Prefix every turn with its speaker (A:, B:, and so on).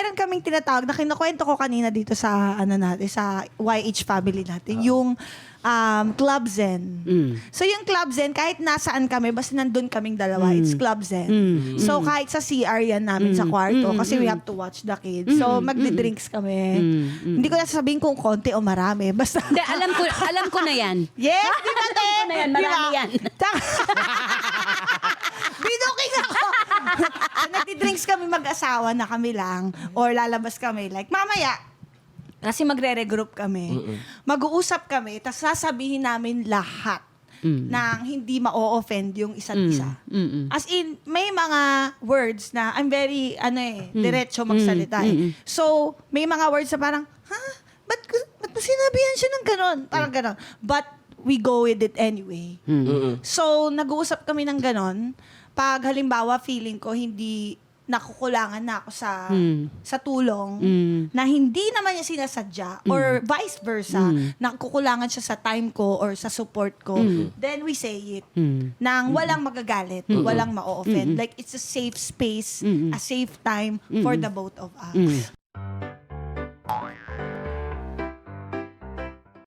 A: meron kaming tinatawag na kinukwento ko kanina dito sa sa YH family natin, yung Club Zen. So yung Club Zen, kahit nasaan kami, basta nandun kaming dalawa, it's Club Zen. So kahit sa CR yan namin sa kwarto, kasi we have to watch the kids. So magdi-drinks kami. Hindi ko na sasabihin kung konti o marami. Basta
B: Hindi, alam ko na yan.
A: yes, di ba, te?
B: Alam ko na yan, marami yan.
A: Binuking ako. So, nagdi-drinks kami mag-asawa na kami lang or lalabas kami like mamaya kasi magre-regroup kami. Mag-uusap kami tapos sasabihin namin lahat nang hindi ma-offend yung isa't isa. As in, may mga words na I'm very, diretso magsalita eh. So, may mga words na parang, ba't mo sinabihan siya ng ganon? Parang ganon. But, we go with it anyway. So, nag-uusap kami ng ganon. Pag halimbawa, feeling ko hindi nakukulangan na ako sa tulong na hindi naman niya sinasadya or vice versa, nakukulangan siya sa time ko or sa support ko, then we say it nang walang magagalit, walang ma-offend. Like, it's a safe space, a safe time for the both of us.